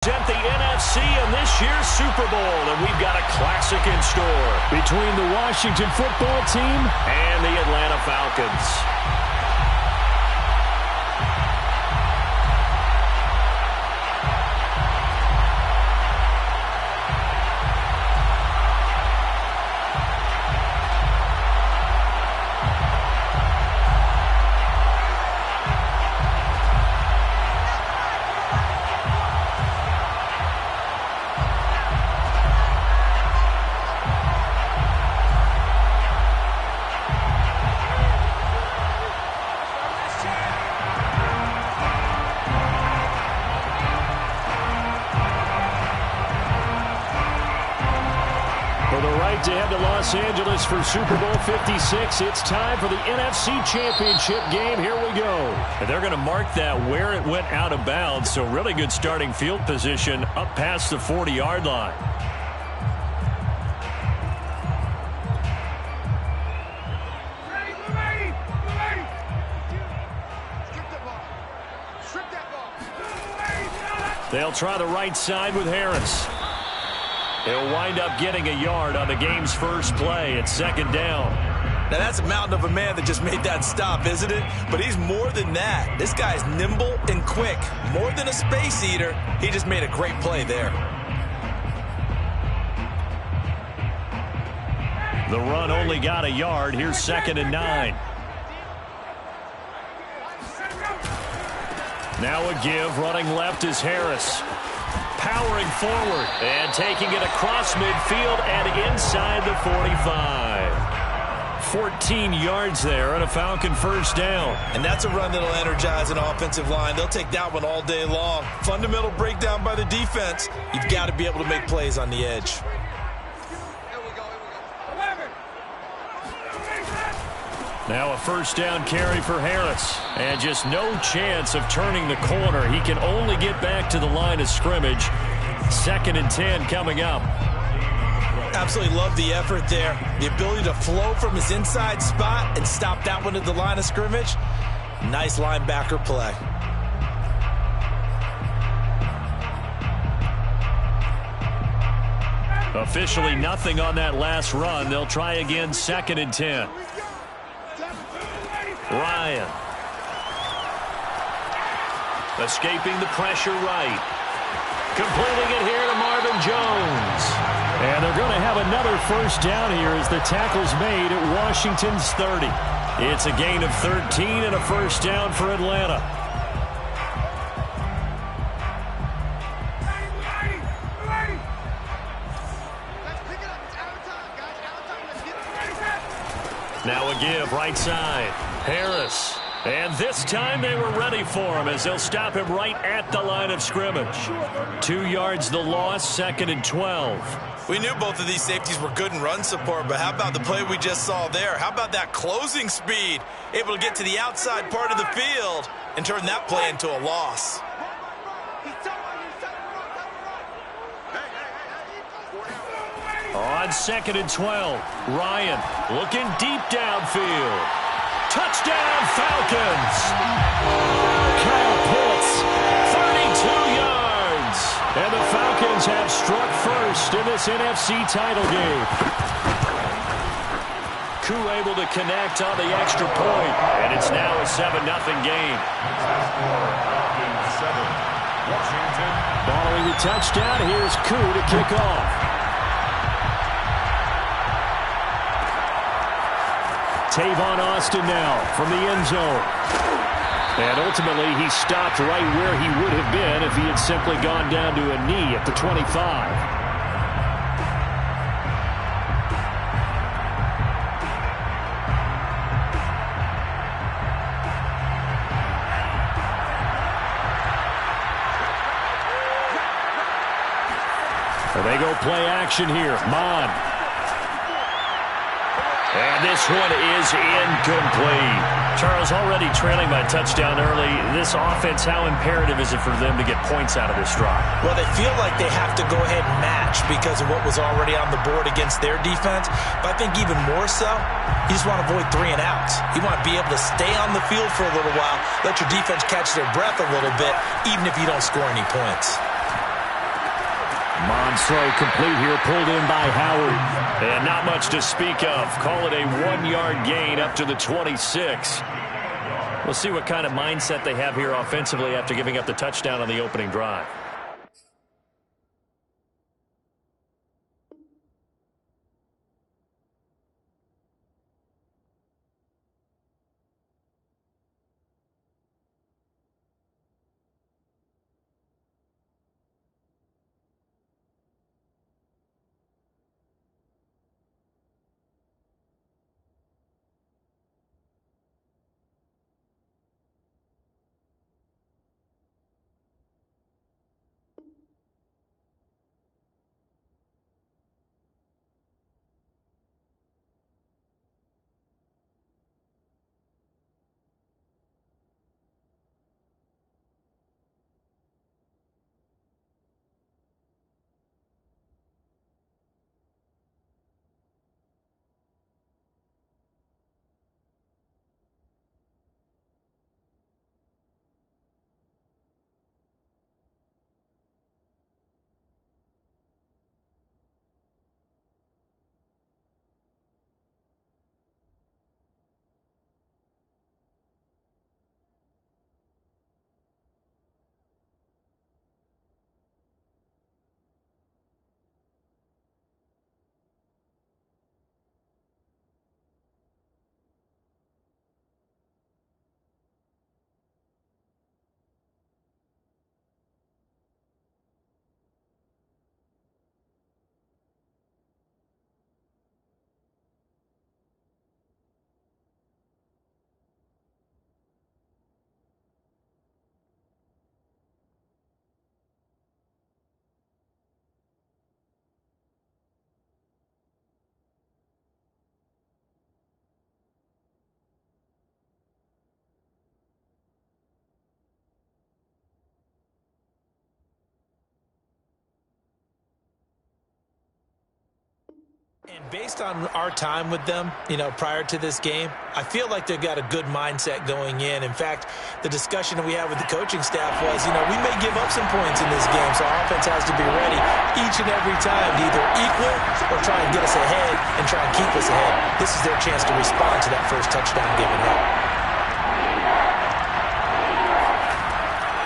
Present the NFC in this year's Super Bowl, and we've got a classic in store between the Washington football team and the Atlanta Falcons. To head to Los Angeles for Super Bowl 56. It's time for the NFC Championship game. Here we go. And they're going to mark that where it went out of bounds, so really good starting field position up past the 40-yard line. They'll try the right side with Harris. He'll wind up getting a yard on the game's first play. It's second down. Now, that's a mountain of a man that just made that stop, isn't it? But he's more than that. This guy's nimble and quick. More than a space eater. He just made a great play there. The run only got a yard. Here's second and 9. Now a give. Running left is Harris. Powering forward and taking it across midfield and inside the 45. 14 yards there on a Falcon first down. And that's a run that'll energize an offensive line. They'll take that one all day long. Fundamental breakdown by the defense. You've got to be able to make plays on the edge. Now a first down carry for Harris. And just no chance of turning the corner. He can only get back to the line of scrimmage. Second and 10 coming up. Absolutely love the effort there. The ability to flow from his inside spot and stop that one at the line of scrimmage. Nice linebacker play. Officially nothing on that last run. They'll try again second and 10. Ryan. Escaping the pressure right. Completing it here to Marvin Jones. And they're going to have another first down here as the tackle's made at Washington's 30. It's a gain of 13 and a first down for Atlanta. Now a give right side. Harris. And this time they were ready for him as they'll stop him right at the line of scrimmage. 2 yards the loss, second and 12. We knew both of these safeties were good in run support, but how about the play we just saw there? How about that closing speed? Able to get to the outside part of the field and turn that play into a loss. On second and 12, Ryan looking deep downfield. Touchdown, Falcons! Kyle Pitts, 32 yards! And the Falcons have struck first in this NFC title game. Koo able to connect on the extra point, and it's now a 7-0 game. Following the touchdown, here's Koo to kick off. Tavon Austin now from the end zone. And ultimately, he stopped right where he would have been if he had simply gone down to a knee at the 25. So they go play action here. Mon. And this one is incomplete. Charles, already trailing by a touchdown early. This offense, how imperative is it for them to get points out of this drive? Well, they feel like they have to go ahead and match because of what was already on the board against their defense. But I think even more so, you just want to avoid 3 and outs. You want to be able to stay on the field for a little while, let your defense catch their breath a little bit, even if you don't score any points. On throw complete here, pulled in by Howard. And not much to speak of. Call it a 1-yard gain up to the 26. We'll see what kind of mindset they have here offensively after giving up the touchdown on the opening drive. And based on our time with them, prior to this game, I feel like they've got a good mindset going in. In fact, the discussion that we had with the coaching staff was, we may give up some points in this game, so our offense has to be ready each and every time to either equal or try and get us ahead and try and keep us ahead. This is their chance to respond to that first touchdown given up.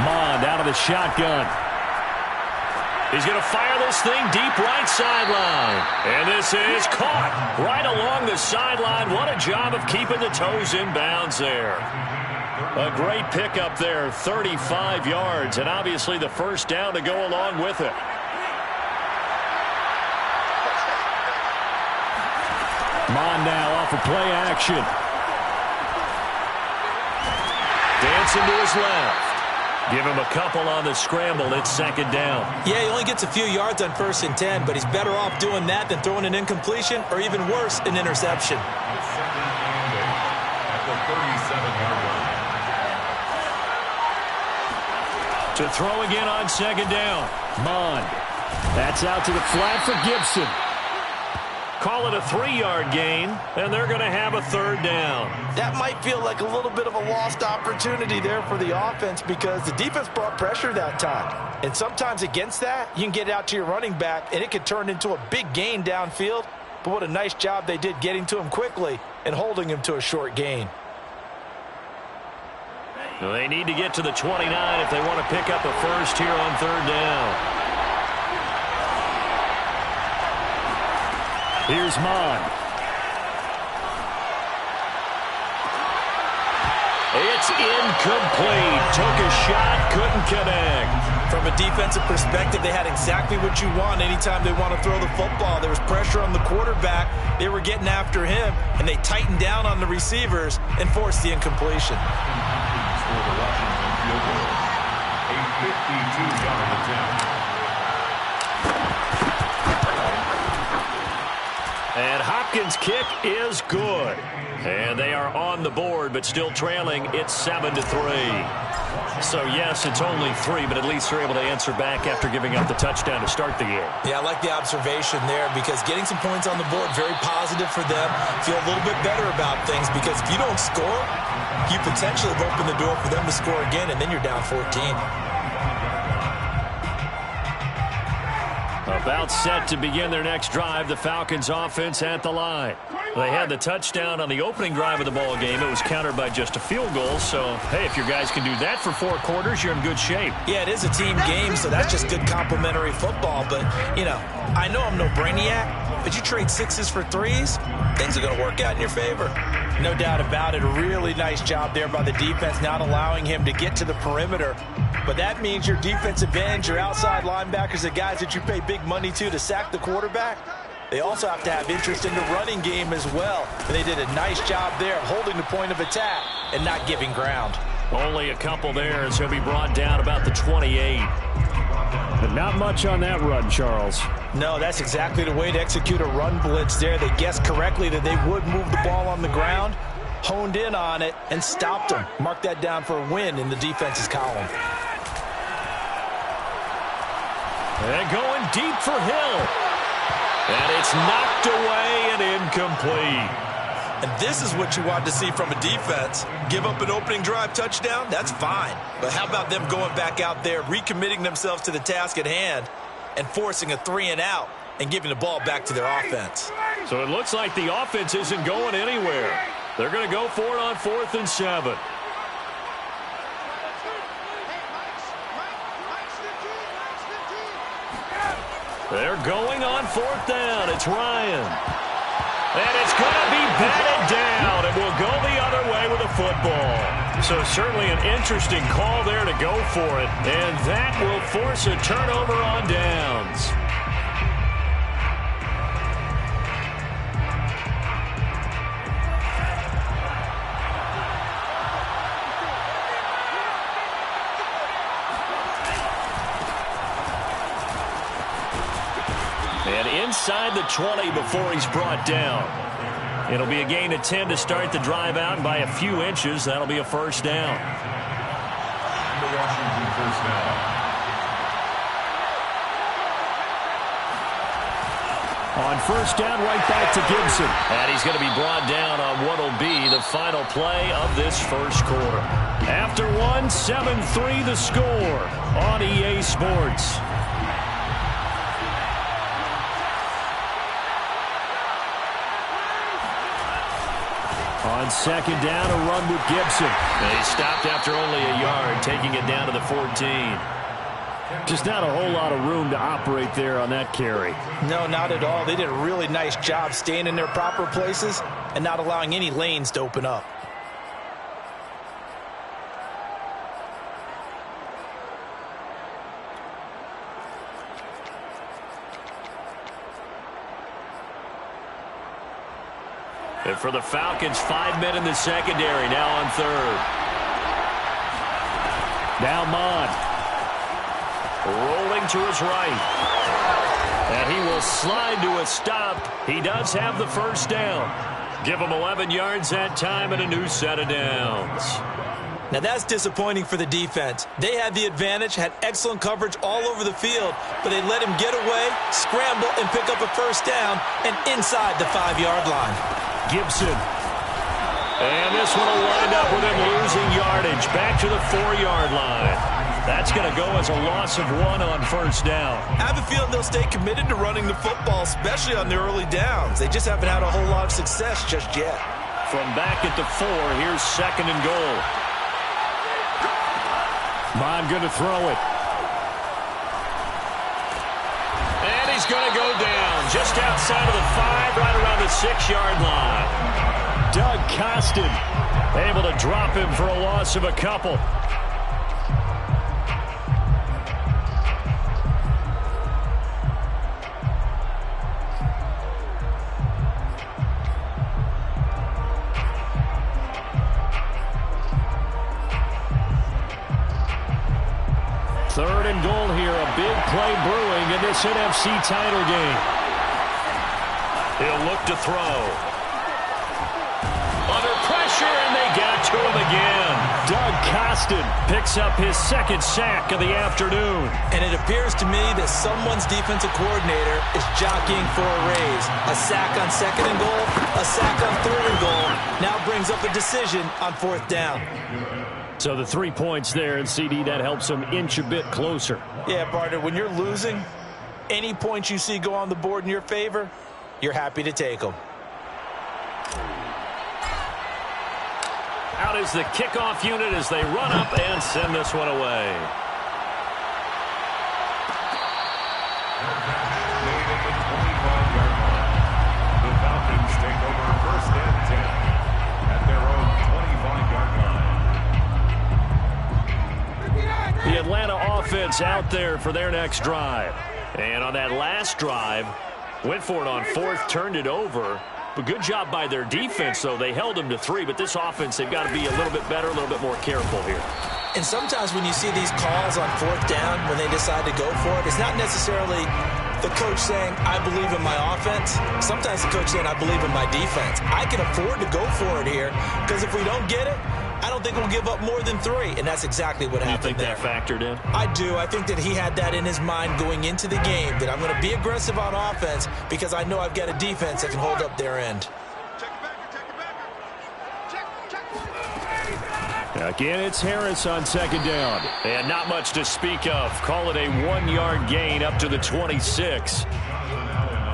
Mond out of the shotgun. He's going to fire this thing deep right sideline. And this is caught right along the sideline. What a job of keeping the toes in bounds there. A great pickup there, 35 yards, and obviously the first down to go along with it. Mond now off of play action. Dancing to his left. Give him a couple on the scramble. It's second down. Yeah, he only gets a few yards on 1st and 10, but he's better off doing that than throwing an incompletion or even worse, an interception. To throw again on second down. Mond. That's out to the flat for Gibson. Call it a 3-yard gain, and they're going to have a third down. That might feel like a little bit of a lost opportunity there for the offense because the defense brought pressure that time. And sometimes against that, you can get out to your running back, and it could turn into a big gain downfield. But what a nice job they did getting to him quickly and holding him to a short gain. They need to get to the 29 if they want to pick up a first here on third down. Here's Mond. It's incomplete. Took a shot, couldn't connect. From a defensive perspective, they had exactly what you want anytime they want to throw the football. There was pressure on the quarterback. They were getting after him, and they tightened down on the receivers and forced the incompletion. For the Washington field goal, a 52-yard attempt. And Hopkins' kick is good. And they are on the board, but still trailing. It's 7-3. So, yes, it's only 3, but at least they're able to answer back after giving up the touchdown to start the game. Yeah, I like the observation there because getting some points on the board, very positive for them. Feel a little bit better about things because if you don't score, you potentially have opened the door for them to score again, and then you're down 14. About set to begin their next drive, the Falcons offense at the line. They had the touchdown on the opening drive of the ball game. It was countered by just a field goal. So, hey, if your guys can do that for 4 quarters, you're in good shape. Yeah, it is a team game, so that's just good complimentary football. But, you know, I know I'm no brainiac, but you trade 6s for 3s, things are going to work out in your favor. No doubt about it. A really nice job there by the defense, not allowing him to get to the perimeter. But that means your defensive ends, your outside linebackers, the guys that you pay big money to sack the quarterback, they also have to have interest in the running game as well. And they did a nice job there of holding the point of attack and not giving ground. Only a couple there as he'll be brought down about the 28. But not much on that run, Charles. No, that's exactly the way to execute a run blitz there. They guessed correctly that they would move the ball on the ground, honed in on it, and stopped them. Mark that down for a win in the defense's column. And going deep for Hill. And it's knocked away and incomplete. And this is what you want to see from a defense. Give up an opening drive touchdown, that's fine. But how about them going back out there, recommitting themselves to the task at hand, and forcing a 3-and-out and giving the ball back to their offense. So it looks like the offense isn't going anywhere. They're going to go for it on 4th and 7. They're going on 4th down. It's Ryan. And it's going to be batted down, and will go the other way with a football. So certainly an interesting call there to go for it, and that will force a turnover on downs. And inside the 20 before he's brought down. It'll be a gain of 10 to start the drive out, and by a few inches, that'll be a first down. The Washington first down. On first down, right back to Gibson. And he's going to be brought down on what will be the final play of this first quarter. After 7-3 the score on EA Sports. On second down, a run with Gibson. They stopped after only a yard, taking it down to the 14. Just not a whole lot of room to operate there on that carry. No, not at all. They did a really nice job staying in their proper places and not allowing any lanes to open up. And for the Falcons, 5 men in the secondary, now on 3rd. Now Mond. Rolling to his right. And he will slide to a stop. He does have the first down. Give him 11 yards that time and a new set of downs. Now that's disappointing for the defense. They had the advantage, had excellent coverage all over the field, but they let him get away, scramble, and pick up a first down, and inside the 5-yard line. Gibson. And this one will wind up with him losing yardage back to the 4-yard line. That's going to go as a loss of 1 on first down. I have a feeling they'll stay committed to running the football, especially on the early downs. They just haven't had a whole lot of success just yet. From back at the 4, here's 2nd and goal. Mond going to throw it. And he's going to go down just outside of the 5, right around the 6-yard line. Doug Costin able to drop him for a loss of a couple. Third and goal here, a big play brewing in this NFC title game. He'll look to throw. Under pressure, and they got to him again. Doug Costin picks up his 2nd sack of the afternoon. And it appears to me that someone's defensive coordinator is jockeying for a raise. A sack on 2nd and goal, a sack on 3rd and goal, now brings up a decision on 4th down. So the 3 points there, and CD, that helps them inch a bit closer. Yeah, partner, when you're losing, Any points you see go on the board in your favor, you're happy to take them. Out is the kickoff unit as they run up and send this one away. Made at the 25-yard line. The Falcons take over 1st and 10 at their own 25-yard line. The Atlanta offense out there for their next drive. And on that last drive, went for it on 4th, turned it over. But good job by their defense, though. They held them to 3, but this offense, they've got to be a little bit better, a little bit more careful here. And sometimes when you see these calls on 4th down, when they decide to go for it, it's not necessarily the coach saying, I believe in my offense. Sometimes the coach saying, I believe in my defense. I can afford to go for it here, because if we don't get it, I don't think we'll give up more than 3, and that's exactly what happened there. You think that factored in? I do. I think that he had that in his mind going into the game, that I'm going to be aggressive on offense because I know I've got a defense that can hold up their end. Again, it's Harris on 2nd down. And not much to speak of. Call it a 1-yard gain up to the 26.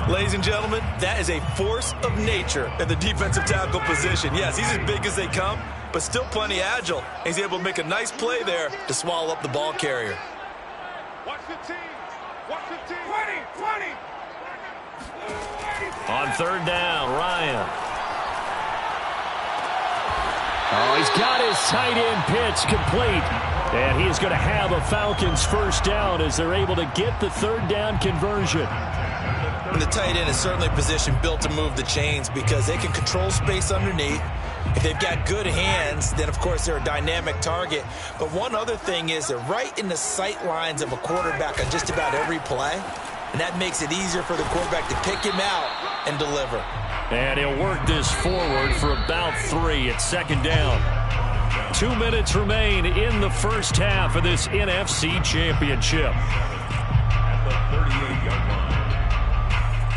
Ladies and gentlemen, that is a force of nature at the defensive tackle position. Yes, he's as big as they come, but still plenty agile. He's able to make a nice play there to swallow up the ball carrier. 115, 115, 20. On 3rd down, Ryan. Oh, he's got his tight end pitch complete. And he is going to have a Falcons 1st down as they're able to get the 3rd down conversion. And the tight end is certainly a position built to move the chains because they can control space underneath. If they've got good hands, then, of course, they're a dynamic target. But one other thing is they're right in the sight lines of a quarterback on just about every play. And that makes it easier for the quarterback to pick him out and deliver. And he'll work this forward for about 3 at 2nd down. 2 minutes remain in the first half of this NFC Championship. At the 38-yard line.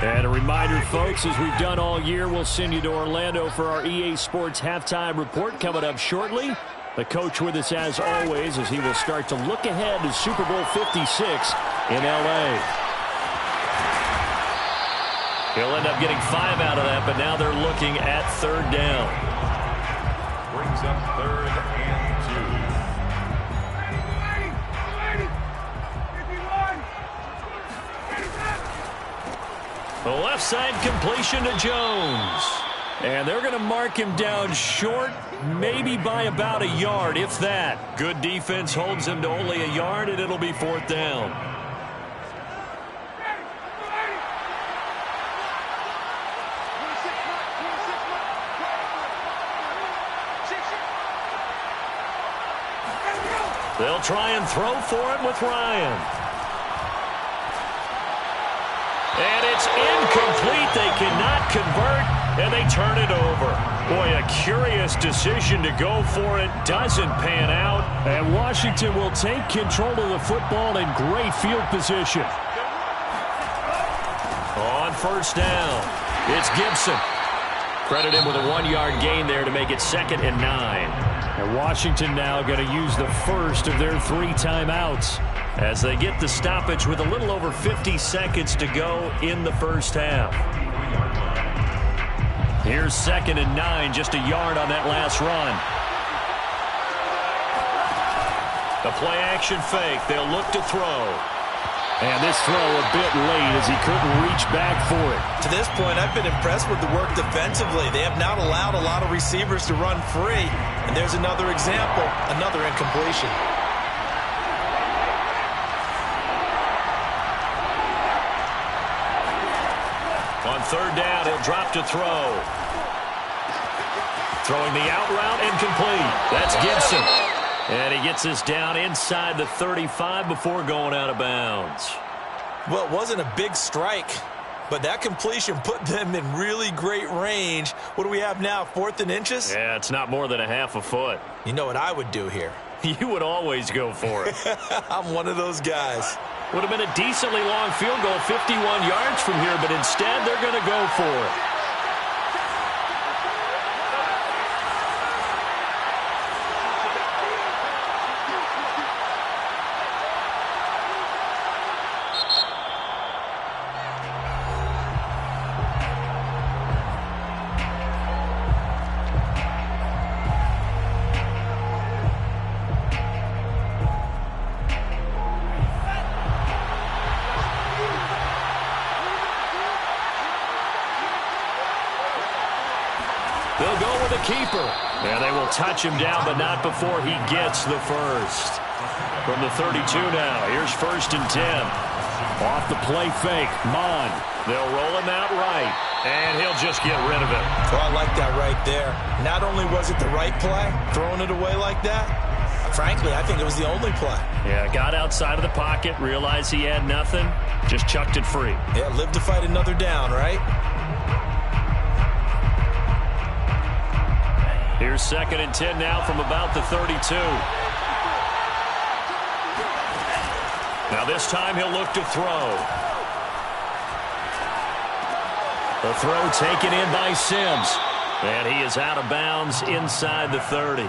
And a reminder, folks, as we've done all year, we'll send you to Orlando for our EA Sports Halftime Report coming up shortly. The coach with us as always as he will start to look ahead to Super Bowl 56 in L.A. He'll end up getting 5 out of that, but now they're looking at 3rd down. Brings up 3rd and 2. The left side completion to Jones. And they're going to mark him down short, maybe by about a yard, if that. Good defense holds him to only a yard, and it'll be 4th down. They'll try and throw for it with Ryan. And it's incomplete. They cannot convert, and they turn it over. Boy, a curious decision to go for it. Doesn't pan out. And Washington will take control of the football in great field position. On 1st down, it's Gibson. Credit him with a 1-yard gain there to make it 2nd and 9. And Washington now going to use the first of their 3 timeouts as they get the stoppage with a little over 50 seconds to go in the first half. Here's 2nd and 9, just a yard on that last run. The play action fake. They'll look to throw. And this throw a bit late as he couldn't reach back for it. To this point, I've been impressed with the work defensively. They have not allowed a lot of receivers to run free. And there's another example, another incompletion. On 3rd down, he'll drop to throw. Throwing the out route incomplete. That's Gibson. And he gets this down inside the 35 before going out of bounds. Well, it wasn't a big strike, but that completion put them in really great range. What do we have now, 4th and inches? Yeah, it's not more than a half a foot. You know what I would do here? You would always go for it. I'm one of those guys. Would have been a decently long field goal, 51 yards from here, but instead they're going to go for it. keeper. And they will touch him down, but not before he gets the first. From the 32 now, here's 1st and 10. Off the play fake, Mon. They'll roll him out right, and he'll just get rid of it. Well, I like that right there. Not only was it the right play, throwing it away like that, frankly, I think it was the only play. Yeah, got outside of the pocket, realized he had nothing, just chucked it free. Yeah, live to fight another down, right? Here's 2nd and 10 now from about the 32. Now this time he'll look to throw. The throw taken in by Sims. And he is out of bounds inside the 30.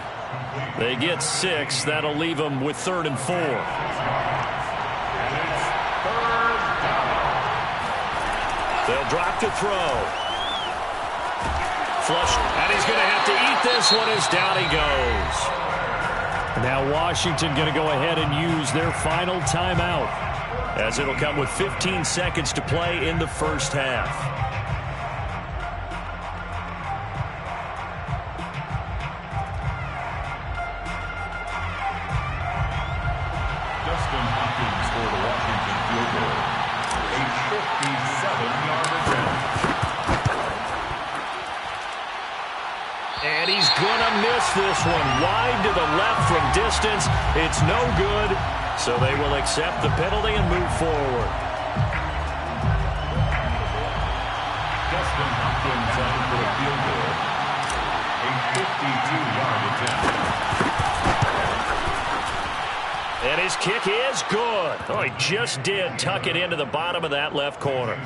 They get 6. That'll leave them with 3rd and 4. They'll drop to throw. Flush, and he's going to have to eat this one as down he goes. Now Washington going to go ahead and use their final timeout, as it'll come with 15 seconds to play in the first half. Justin Hopkins for the Washington field goal. A 57-yard attempt. And he's going to miss this one. Wide to the left from distance. It's no good. So they will accept the penalty and move forward. Justin Hopkins on for a field goal. A 52-yard attempt. And his kick is good. Oh, he just did tuck it into the bottom of that left corner.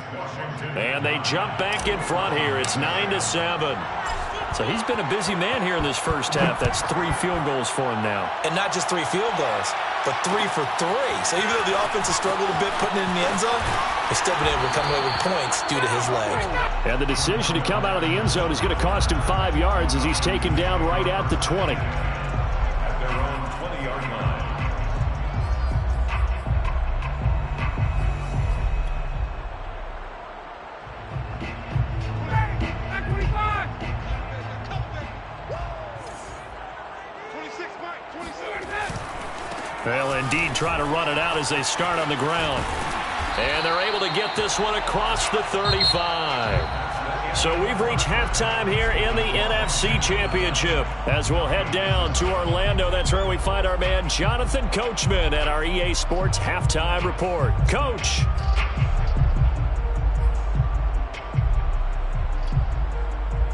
And they jump back in front here. It's 9-7. So he's been a busy man here in this first half. That's 3 field goals for him now. And not just 3 field goals, but 3 for 3. So even though the offense has struggled a bit putting it in the end zone, they've still been able to come away with points due to his leg. And the decision to come out of the end zone is going to cost him 5 yards as he's taken down right at the 20. At their own 20-yard line. They'll indeed try to run it out as they start on the ground. And they're able to get this one across the 35. So we've reached halftime here in the NFC Championship. As we'll head down to Orlando, that's where we find our man Jonathan Coachman at our EA Sports Halftime Report. Coach.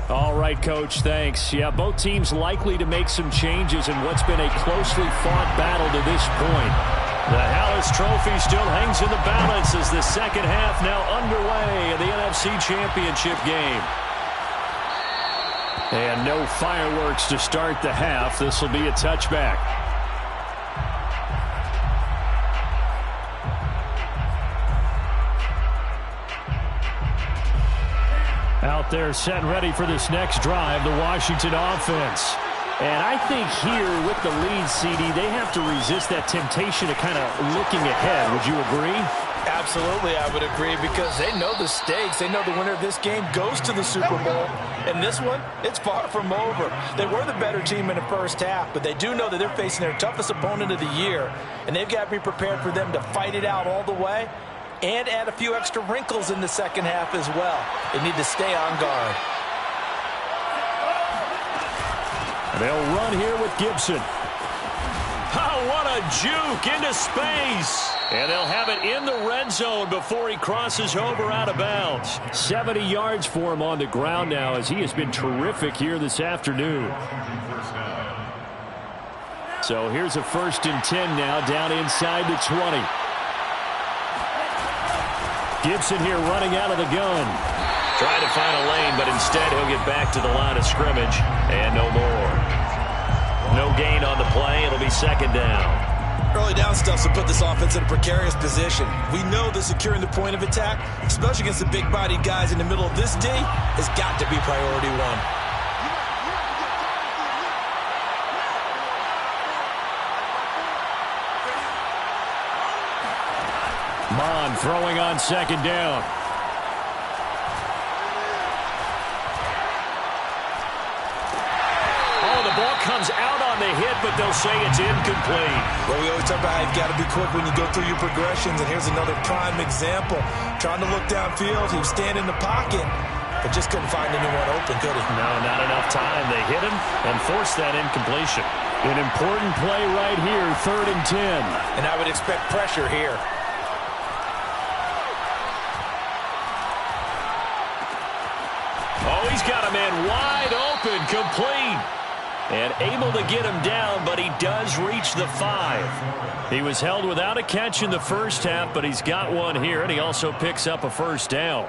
All right, Coach, thanks. Yeah, both teams likely to make some changes in what's been a closely fought battle to this point. The Hallis Trophy still hangs in the balance as the second half now underway in the NFC Championship game. And no fireworks to start the half. This will be a touchback. Out there set and ready for this next drive, the Washington offense. And I think here with the lead, CD, they have to resist that temptation of kind of looking ahead. Would you agree? Absolutely, I would agree, because they know the stakes. They know the winner of this game goes to the Super Bowl. And this one, it's far from over. They were the better team in the first half, but they do know that they're facing their toughest opponent of the year. And they've got to be prepared for them to fight it out all the way and add a few extra wrinkles in the second half as well. They need to stay on guard. They'll run here with Gibson. Oh, what a juke into space. And they'll have it in the red zone before he crosses over out of bounds. 70 yards for him on the ground now, as he has been terrific here this afternoon. So here's a 1st and 10 now, down inside the 20. Gibson here running out of the gun. Trying to find a lane, but instead he'll get back to the line of scrimmage. And no more. No gain on the play. It'll be second down. Early down stuff to put this offense in a precarious position. We know that securing the point of attack, especially against the big-bodied guys in the middle of this D, has got to be priority one. Mon throwing on second down. ball comes out on the hit, but they'll say it's incomplete. Well, we always talk about how you've got to be quick when you go through your progressions, and here's another prime example. Trying to look downfield, he was standing in the pocket, but just couldn't find anyone open, could he? No, not enough time. They hit him and forced that incompletion. An important play right here, 3rd and 10. And I would expect pressure here. Oh, he's got a man wide open, complete. And able to get him down, but he does reach the 5. He was held without a catch in the first half, but he's got one here, and he also picks up a first down.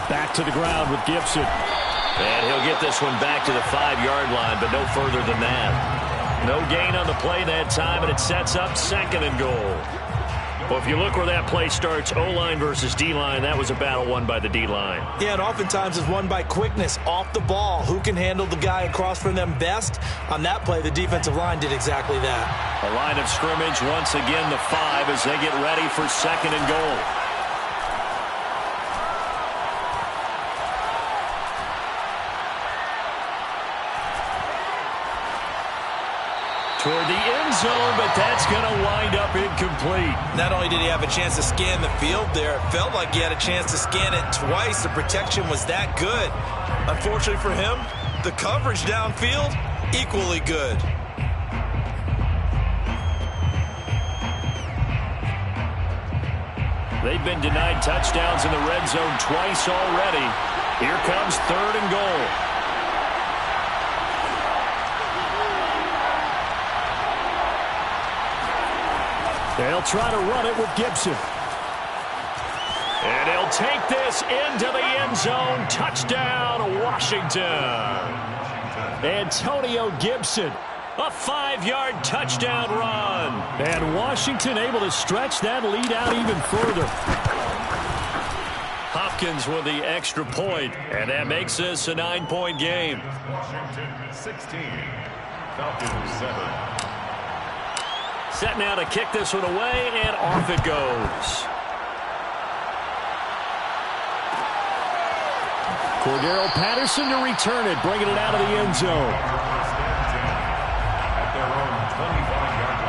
Back to the ground with Gibson. And he'll get this one back to the 5-yard line, but no further than that. No gain on the play that time, and it sets up 2nd and goal. Well, if you look where that play starts, O-line versus D-line, that was a battle won by the D-line. Yeah, and oftentimes it's won by quickness off the ball. Who can handle the guy across from them best? On that play, the defensive line did exactly that. A line of scrimmage, once again the 5 as they get ready for 2nd and goal. Toward the end zone, but that's going to wind up incomplete. Not only did he have a chance to scan the field there, it felt like he had a chance to scan it twice. The protection was that good. Unfortunately for him, the coverage downfield, equally good. They've been denied touchdowns in the red zone twice already. Here comes 3rd and goal. They'll try to run it with Gibson. And he'll take this into the end zone. Touchdown, Washington. Antonio Gibson. A 5-yard touchdown run. And Washington able to stretch that lead out even further. Hopkins with the extra point, and that makes this a 9-point game. Washington 16, Falcons 7. Set now to kick this one away, and off it goes. Cordero Patterson to return it, bringing it out of the end zone. At their own 25-yard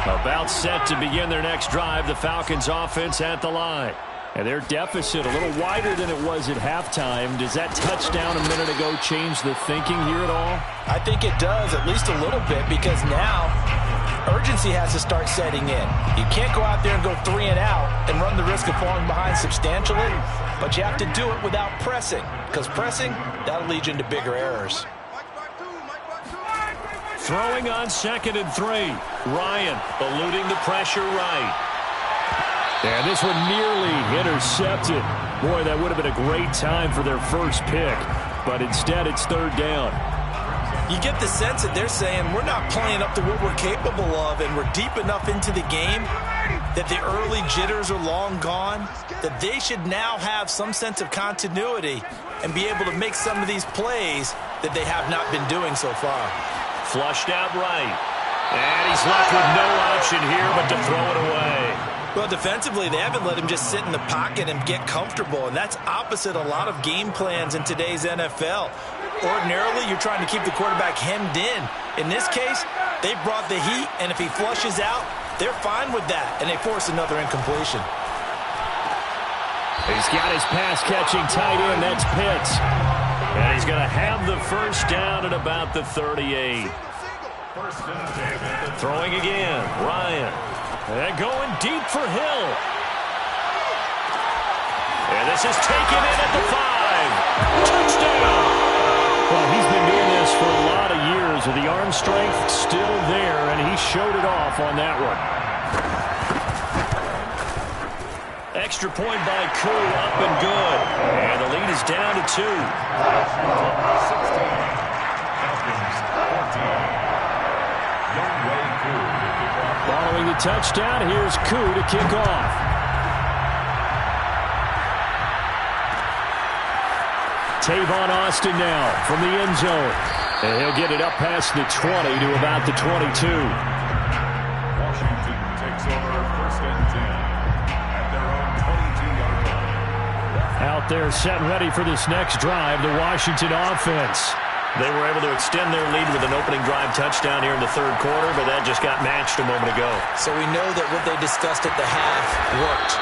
line. About set to begin their next drive, the Falcons offense at the line. And their deficit a little wider than it was at halftime. Does that touchdown a minute ago change the thinking here at all? I think it does, at least a little bit, because now urgency has to start setting in. You can't go out there and go 3 and out and run the risk of falling behind substantially, but you have to do it without pressing, because pressing, that'll lead you into bigger errors. Throwing on 2nd and 3. Ryan eluding the pressure right. And this one nearly intercepted. Boy, that would have been a great time for their first pick, but instead it's 3rd down. You get the sense that they're saying we're not playing up to what we're capable of, and we're deep enough into the game that the early jitters are long gone, that they should now have some sense of continuity and be able to make some of these plays that they have not been doing so far. Flushed out right. And he's left with no option here but to throw it away. Well, defensively, they haven't let him just sit in the pocket and get comfortable, and that's opposite a lot of game plans in today's NFL. Ordinarily, you're trying to keep the quarterback hemmed in. In this case, they brought the heat, and if he flushes out, they're fine with that, and they force another incompletion. He's got his pass-catching tight end. That's Pitts. And he's going to have the first down at about the 38. Throwing again, Ryan. And going deep for Hill. And this is taken in at the 5. Touchdown! Well, he's been doing this for a lot of years with the arm strength still there, and he showed it off on that one. Extra point by Koo, up and good. And the lead is down to 2. 16, Following the touchdown, here's Koo to kick off. Tavon Austin now from the end zone. And he'll get it up past the 20 to about the 22. Washington takes over 1st and They're set and ready for this next drive, the Washington offense. They were able to extend their lead with an opening drive touchdown here in the third quarter, but that just got matched a moment ago. So we know that what they discussed at the half worked.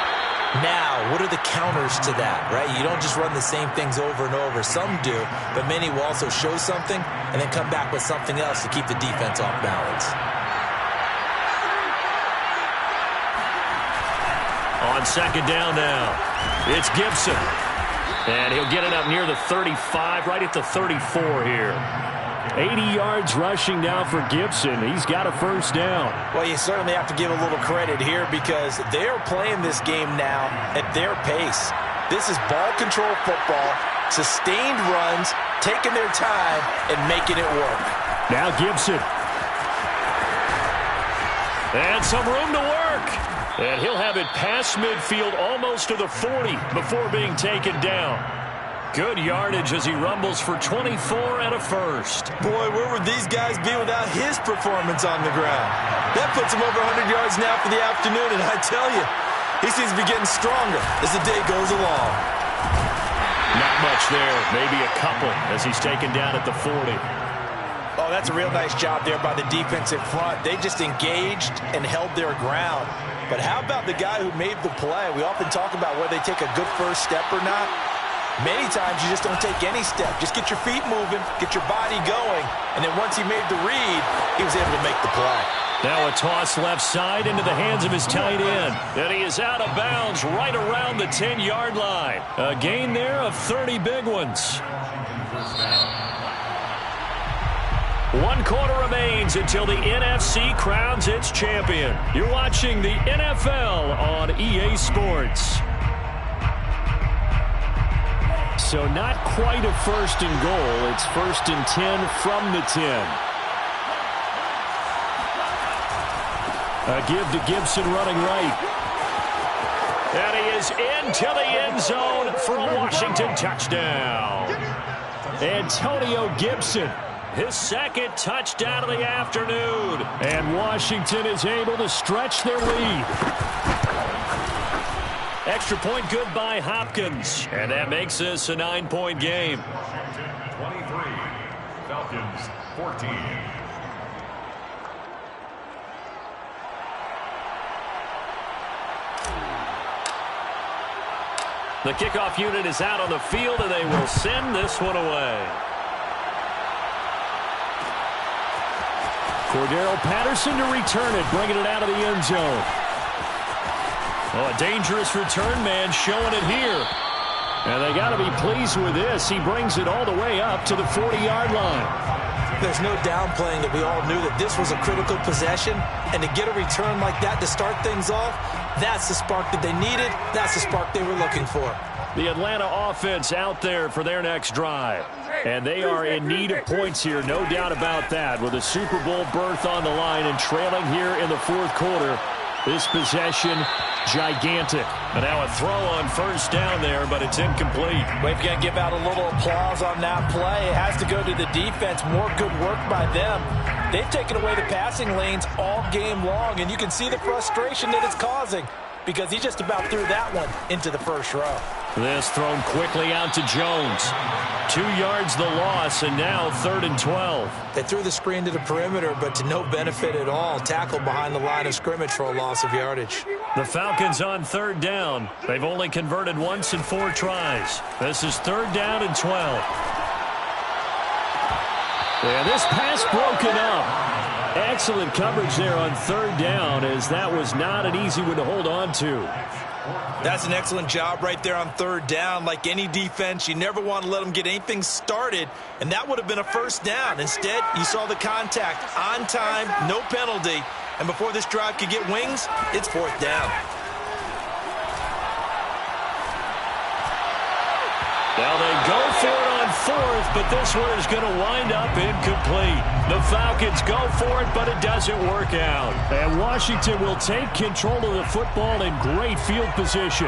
Now, what are the counters to that, right? You don't just run the same things over and over. Some do, but many will also show something and then come back with something else to keep the defense off balance. On second down now, it's Gibson. And he'll get it up near the 35, right at the 34 here. 80 yards rushing now for Gibson. He's got a first down. Well, you certainly have to give a little credit here because they're playing this game now at their pace. This is ball control football, sustained runs, taking their time, and making it work. Now Gibson. And some room to work. And he'll have it past midfield almost to the 40 before being taken down. Good yardage as he rumbles for 24 and a first. Boy, where would these guys be without his performance on the ground? That puts him over 100 yards now for the afternoon, and I tell you, he seems to be getting stronger as the day goes along. Not much there, maybe a couple as he's taken down at the 40. Oh, that's a real nice job there by the defensive front. They just engaged and held their ground. But how about the guy who made the play? We often talk about whether they take a good first step or not. Many times you just don't take any step. Just get your feet moving, get your body going, and then once he made the read, he was able to make the play. Now a toss left side into the hands of his tight end. And he is out of bounds right around the 10-yard line. A gain there of 30 big ones. 1 quarter remains until the NFC crowns its champion. You're watching the NFL on EA Sports. So not quite a first and goal. It's first and 10 from the 10. A give to Gibson running right. And he is into the end zone for a Washington touchdown. Antonio Gibson. His second touchdown of the afternoon. And Washington is able to stretch their lead. Extra point good by Hopkins. And that makes this a 9-point game. Washington 23, Falcons 14. The kickoff unit is out on the field, and they will send this one away. Cordero Patterson to return it, bringing it out of the end zone. Oh, a dangerous return man showing it here. And they got to be pleased with this. He brings it all the way up to the 40-yard line. There's no downplaying that we all knew that this was a critical possession, and to get a return like that to start things off, that's the spark that they needed. That's the spark they were looking for. The Atlanta offense out there for their next drive. And they are in need of points here, no doubt about that. With a Super Bowl berth on the line and trailing here in the fourth quarter, this possession, gigantic. And now a throw on first down there, but it's incomplete. We've got to give out a little applause on that play. It has to go to the defense. More good work by them. They've taken away the passing lanes all game long, and you can see the frustration that it's causing because he just about threw that one into the first row. This thrown quickly out to Jones. 2 yards the loss, and now 3rd and 12. They threw the screen to the perimeter, but to no benefit at all. Tackled behind the line of scrimmage for a loss of yardage. The Falcons on 3rd down. They've only converted once in 4 tries. This is 3rd down and 12. And this pass broken up. Excellent coverage there on 3rd down, as that was not an easy one to hold on to. That's an excellent job right there on 3rd down. Like any defense, you never want to let them get anything started, and that would have been a first down. Instead, you saw the contact on time, no penalty, and before this drive could get wings, it's 4th down. Now they go for it on 4th, but this one is going to wind up incomplete. The Falcons go for it, but it doesn't work out. And Washington will take control of the football in great field position.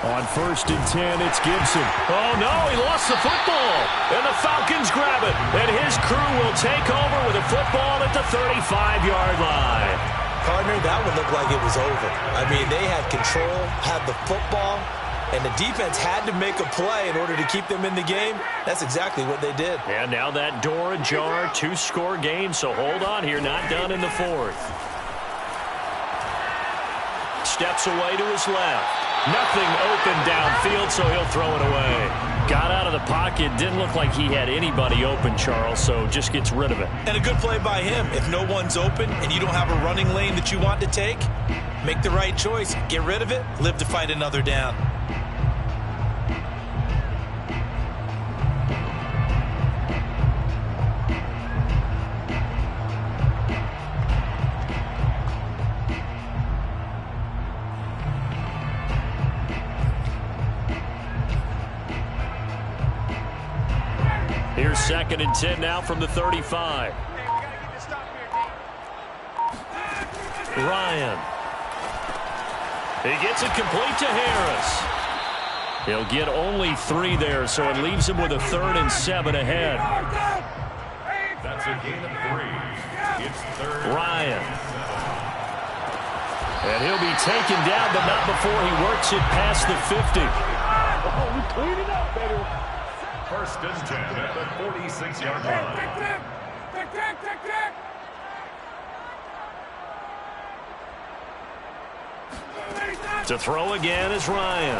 On 1st and 10, it's Gibson. Oh, no, he lost the football. And the Falcons grab it. And his crew will take over with a football at the 35-yard line. Partner, that one looked like it was over. I mean, they had control, had the football, and the defense had to make a play in order to keep them in the game. That's exactly what they did. And now that door ajar, 2-score game, so hold on here, not done in the fourth. Steps away to his left. Nothing open downfield, so he'll throw it away. Got out of the pocket, didn't look like he had anybody open, Charles, so just gets rid of it. And a good play by him. If no one's open and you don't have a running lane that you want to take, make the right choice. Get rid of it, live to fight another down. Here's 2nd and 10 now from the 35. Ryan. He gets it complete to Harris. He'll get only 3 there, so it leaves him with a 3rd and 7 ahead. That's a gain of 3. It's 3rd. Ryan. And he'll be taken down, but not before he works it past the 50. Oh, we clean it up, baby. 1st and 10 at the 46-yard line. To throw again is Ryan.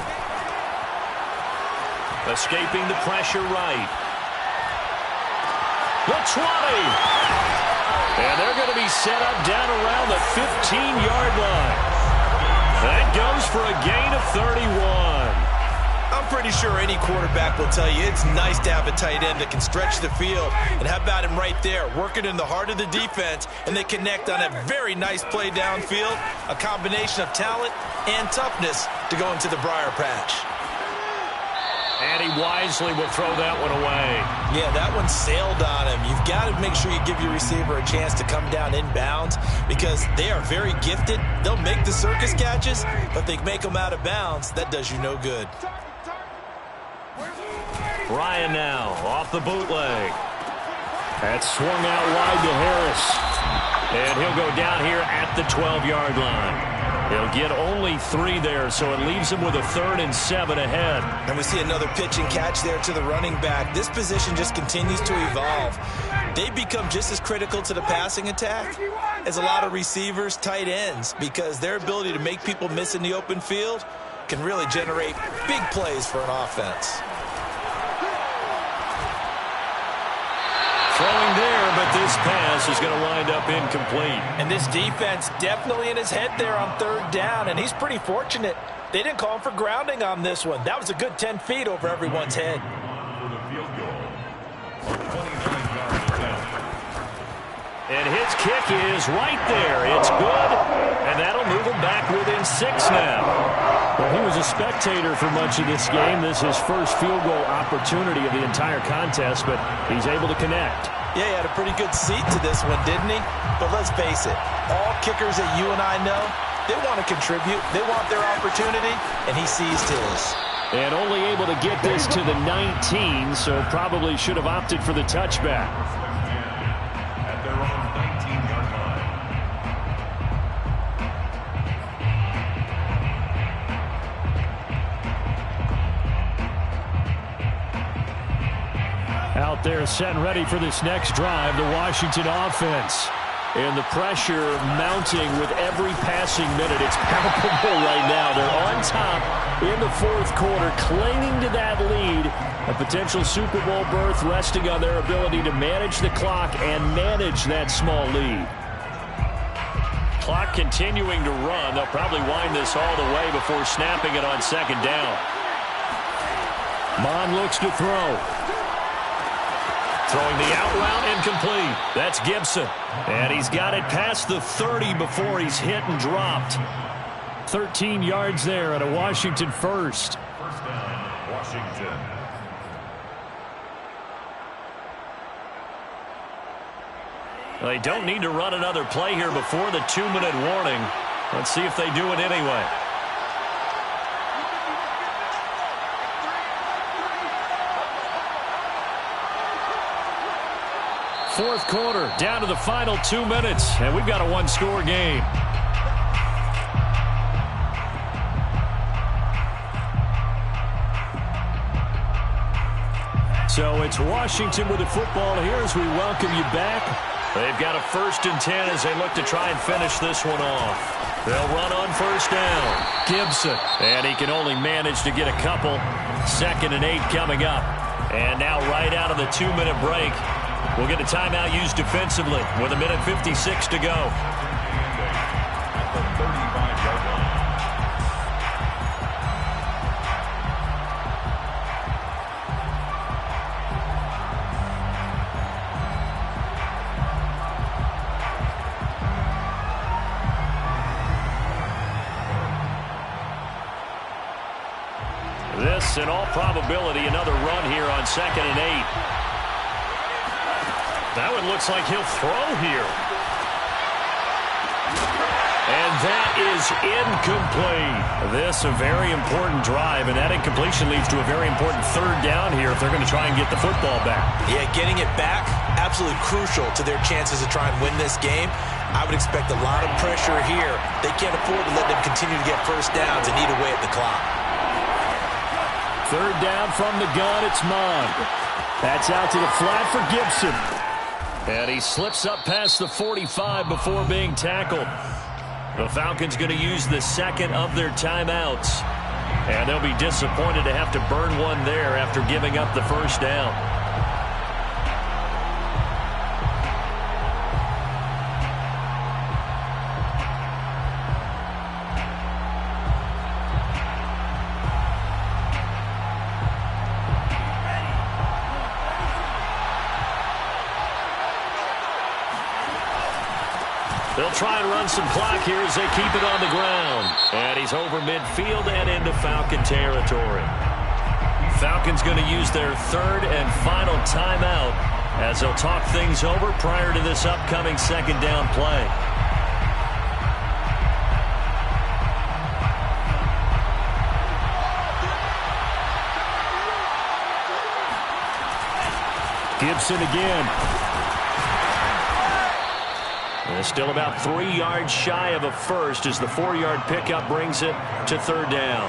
Escaping the pressure right. The 20. And they're going to be set up down around the 15-yard line. That goes for a gain of 31. I'm pretty sure any quarterback will tell you it's nice to have a tight end that can stretch the field. And how about him right there, working in the heart of the defense, and they connect on a very nice play downfield, a combination of talent and toughness to go into the briar patch. And he wisely will throw that one away. Yeah, that one sailed on him. You've got to make sure you give your receiver a chance to come down inbounds because they are very gifted. They'll make the circus catches, but they make them out of bounds. That does you no good. Ryan now off the bootleg. That's swung out wide to Harris. And he'll go down here at the 12-yard line. He'll get only 3 there, so it leaves him with a 3rd and 7 ahead. And we see another pitch and catch there to the running back. This position just continues to evolve. They become just as critical to the passing attack as a lot of receivers, tight ends, because their ability to make people miss in the open field can really generate big plays for an offense. Throwing there, but this pass is going to wind up incomplete. And this defense definitely in his head there on 3rd down, and he's pretty fortunate. They didn't call him for grounding on this one. That was a good 10 feet over everyone's head. For the field goal. 29-yard attempt. And his kick is right there. It's good, and that'll move him back within 6 now. Well, he was a spectator for much of this game. This is his first field goal opportunity of the entire contest, but he's able to connect. Yeah, he had a pretty good seat to this one, didn't he? But let's face it, all kickers that you and I know, they want to contribute. They want their opportunity, and he seized his. And only able to get this to the 19, so probably should have opted for the touchback. At their own 19-yard line. Out there set and ready for this next drive, the Washington offense. And the pressure mounting with every passing minute. It's palpable right now. They're on top in the 4th quarter, clinging to that lead. A potential Super Bowl berth resting on their ability to manage the clock and manage that small lead. Clock continuing to run. They'll probably wind this all the way before snapping it on 2nd down. Mon looks to throw. Throwing the out route incomplete. That's Gibson. And he's got it past the 30 before he's hit and dropped. 13 yards there at a Washington first. 1st down, Washington. They don't need to run another play here before the 2-minute warning. Let's see if they do it anyway. Fourth quarter, down to the final 2 minutes, and we've got a 1-score game. So it's Washington with the football here as we welcome you back. They've got a 1st and 10 as they look to try and finish this one off. They'll run on 1st down. Gibson. And he can only manage to get a couple. 2nd and 8 coming up. And now right out of the 2-minute break, we'll get a timeout used defensively with 1:56 to go. At the 35-yard line. This, in all probability, another run here on 2nd and 8. That one looks like he'll throw here. And that is incomplete. This a very important drive, and that incompletion leads to a very important 3rd down here if they're going to try and get the football back. Yeah, getting it back, absolutely crucial to their chances to try and win this game. I would expect a lot of pressure here. They can't afford to let them continue to get 1st downs and eat away at the clock. 3rd down from the gun, it's Mond. That's out to the flat for Gibson. And he slips up past the 45 before being tackled. The Falcons going to use the 2nd of their timeouts. And they'll be disappointed to have to burn one there after giving up the 1st down. They'll try and run some clock here as they keep it on the ground. And he's over midfield and into Falcon territory. Falcons going to use their 3rd and final timeout as they'll talk things over prior to this upcoming 2nd down play. Gibson again. And still about 3 yards shy of a 1st as the 4-yard pickup brings it to 3rd down.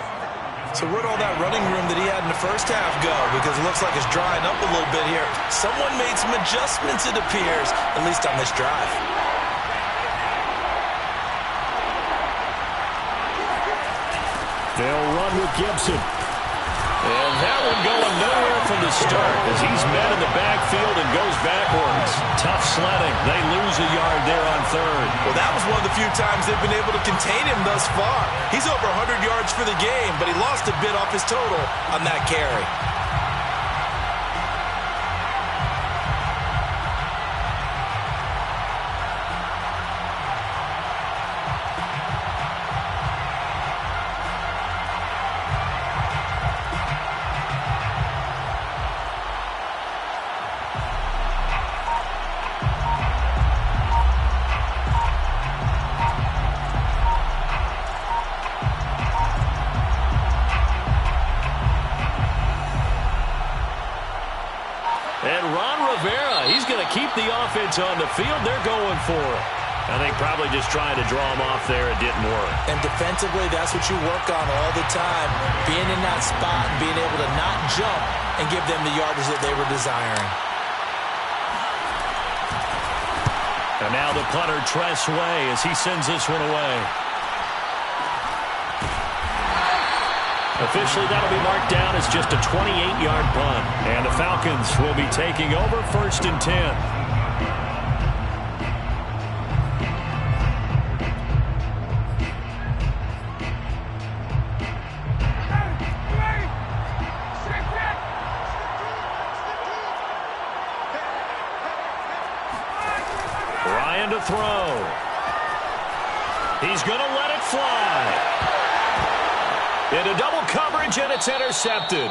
So where'd all that running room that he had in the 1st half go? Because it looks like it's drying up a little bit here. Someone made some adjustments, it appears, at least on this drive. They'll run with Gibson. And that one going nowhere from the start as he's met in the backfield and goes backwards. Tough sledding. They lose a yard there on 3rd. Well, that was one of the few times they've been able to contain him thus far. He's over 100 yards for the game, but he lost a bit off his total on that carry. Keep the offense on the field. They're going for it. I think probably just trying to draw him off there. It didn't work. And defensively, that's what you work on all the time. Being in that spot and being able to not jump and give them the yardage that they were desiring. And now the punter, Tress Way, as he sends this one away. Officially, that'll be marked down as just a 28-yard punt. And the Falcons will be taking over 1st and 10. Ryan to throw. He's going to let it fly. Into double coverage, and it's intercepted.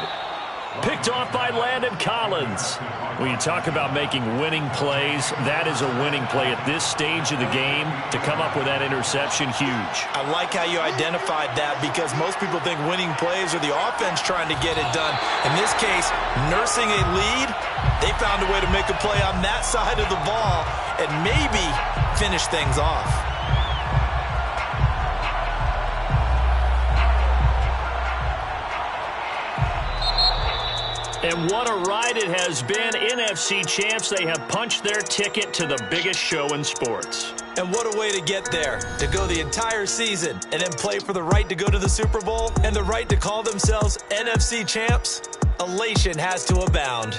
Picked off by Landon Collins. When you talk about making winning plays, that is a winning play at this stage of the game. To come up with that interception, huge. I like how you identified that because most people think winning plays are the offense trying to get it done. In this case, nursing a lead, they found a way to make a play on that side of the ball and maybe finish things off. And what a ride it has been. NFC champs, they have punched their ticket to the biggest show in sports. And what a way to get there, to go the entire season and then play for the right to go to the Super Bowl and the right to call themselves NFC champs. Elation has to abound.